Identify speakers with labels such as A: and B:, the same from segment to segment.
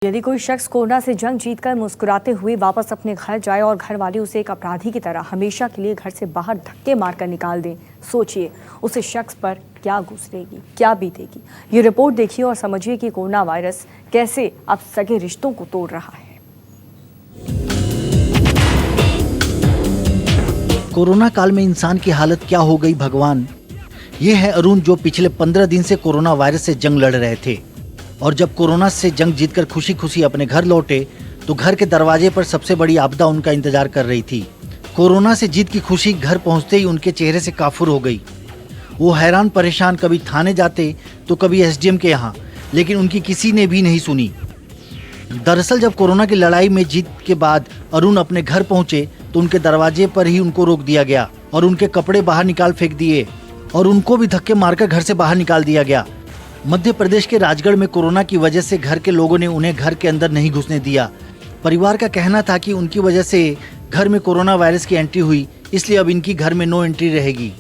A: यदि कोई शख्स कोरोना से जंग जीतकर मुस्कुराते हुए वापस अपने घर जाए और घर वाले उसे एक अपराधी की तरह हमेशा के लिए घर से बाहर धक्के मारकर निकाल दें, सोचिए उस शख्स पर क्या गुजरेगी, क्या बीतेगी। ये रिपोर्ट देखिए और समझिए कि कोरोना वायरस कैसे अब सगे रिश्तों को तोड़ रहा है।
B: कोरोना काल में इंसान की हालत क्या हो गई भगवान। ये है अरुण, जो पिछले 15 दिन से कोरोना वायरस से जंग लड़ रहे थे और जब कोरोना से जंग जीतकर खुशी खुशी अपने घर लौटे तो घर के दरवाजे पर सबसे बड़ी आपदा उनका इंतजार कर रही थी। कोरोना से जीत की खुशी घर पहुंचते ही उनके चेहरे से काफुर हो गई। वो हैरान परेशान कभी थाने जाते तो कभी एसडीएम के यहाँ, लेकिन उनकी किसी ने भी नहीं सुनी। दरअसल जब कोरोना की लड़ाई में जीत के बाद अरुण अपने घर पहुंचे तो उनके दरवाजे पर ही उनको रोक दिया गया और उनके कपड़े बाहर निकाल फेंक दिए और उनको भी धक्के मारकर घर से बाहर निकाल दिया गया। मध्य प्रदेश के राजगढ़ में कोरोना की वजह से घर के लोगों ने उन्हें घर के अंदर नहीं घुसने दिया। परिवार का कहना था कि उनकी वजह से घर में कोरोना वायरस की एंट्री हुई, इसलिए अब इनकी घर में नो एंट्री रहेगी।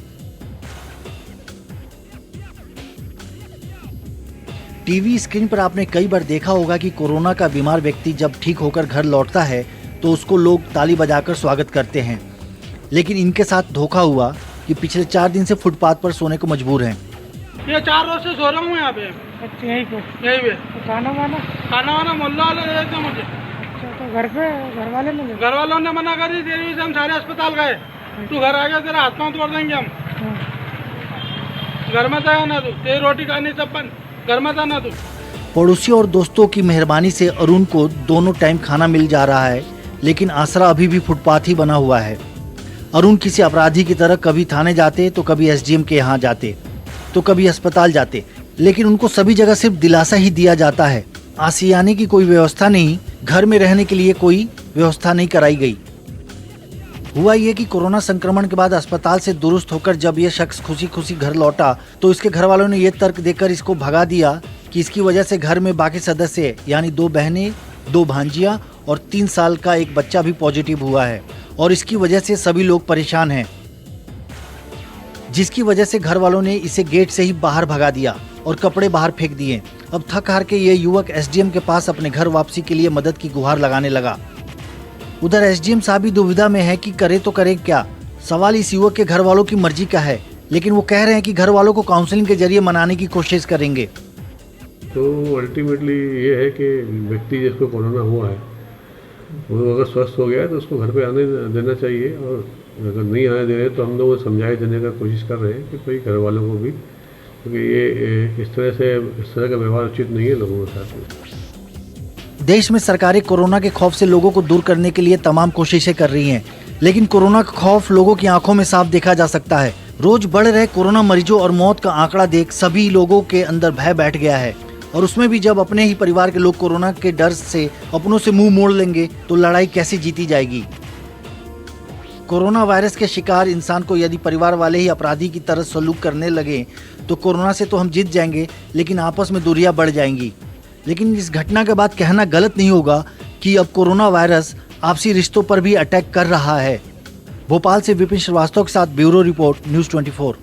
B: टीवी स्क्रीन पर आपने कई बार देखा होगा कि कोरोना का बीमार व्यक्ति जब ठीक होकर घर लौटता है तो उसको लोग ताली बजाकर स्वागत करते हैं, लेकिन इनके साथ धोखा हुआ कि पिछले 4 दिन से फुटपाथ पर सोने को मजबूर हैं।
C: ये 4 रोज से सो रहा हूँ यहाँ पे।
D: अच्छा, यहीं पे
C: तो
D: खाना
C: वाना मोहल्ला वाले दे देते मुझे।
D: अच्छा, तो घर पे घर वाले मिले?
C: घर वालों ने मना कर दी, तेरी वजह से हम सारे अस्पताल गए। तू घर आ गया, तेरा हाथ पाँव तोड़ देंगे हम। घर में था ना तू, तेरी रोटी खानी सब बंद, घर में था ना तू।
B: पड़ोसी और दोस्तों की मेहरबानी से अरुण को दोनों टाइम खाना मिल जा रहा है, लेकिन आसरा अभी भी फुटपाथ ही बना हुआ है। अरुण किसी अपराधी की तरह कभी थाने जाते तो कभी एसडीएम के यहाँ जाते तो कभी अस्पताल जाते, लेकिन उनको सभी जगह सिर्फ दिलासा ही दिया जाता है। आसियाने की कोई व्यवस्था नहीं, घर में रहने के लिए कोई व्यवस्था नहीं कराई गई। हुआ ये कि कोरोना संक्रमण के बाद अस्पताल से दुरुस्त होकर जब ये शख्स खुशी खुशी घर लौटा तो इसके घर वालों ने ये तर्क देकर इसको भगा दिया कि इसकी वजह से घर में बाकी सदस्य यानी 2 बहनें, 2 भांजियां और 3 साल का एक बच्चा भी पॉजिटिव हुआ है और इसकी वजह से सभी लोग परेशान हैं, जिसकी वजह से घर वालों ने इसे गेट से ही बाहर भगा दिया और कपड़े बाहर फेंक दिए। अब थक हार के ये युवक एसडीएम के पास अपने घर वापसी के लिए मदद की गुहार लगाने लगा। उधर एसडीएम साहब भी दुविधा में है कि करे तो करे क्या। सवाल इस युवक के घर वालों की मर्जी का है, लेकिन वो कह रहे हैं कि घर वालों को काउंसलिंग के जरिए मनाने की कोशिश करेंगे।
E: तो अल्टीमेटली ये है कि व्यक्ति जिसको कोरोना हुआ है वो अगर स्वस्थ हो गया है तो उसको घर पे आने देना चाहिए, और अगर नहीं आने दे रहे तो हम लोग समझाए देने का कोशिश कर रहे हैं कि भाई घर वालों को भी, क्योंकि ये इस तरह का व्यवहार उचित नहीं है लोगों के साथ।
B: देश में सरकारें कोरोना के खौफ से लोगों को दूर करने के लिए तमाम कोशिशें कर रही हैं, लेकिन कोरोना का खौफ लोगों की आंखों में साफ देखा जा सकता है। रोज बढ़ रहे कोरोना मरीजों और मौत का आंकड़ा देख सभी लोगों के अंदर भय बैठ गया है, और उसमें भी जब अपने ही परिवार के लोग कोरोना के डर से अपनों से मुंह मोड़ लेंगे तो लड़ाई कैसे जीती जाएगी। कोरोना वायरस के शिकार इंसान को यदि परिवार वाले ही अपराधी की तरह सलूक करने लगे तो कोरोना से तो हम जीत जाएंगे, लेकिन आपस में दूरियां बढ़ जाएंगी। लेकिन इस घटना के बाद कहना गलत नहीं होगा कि अब कोरोना वायरस आपसी रिश्तों पर भी अटैक कर रहा है। भोपाल से विपिन श्रीवास्तव के साथ ब्यूरो रिपोर्ट, न्यूज़ 24।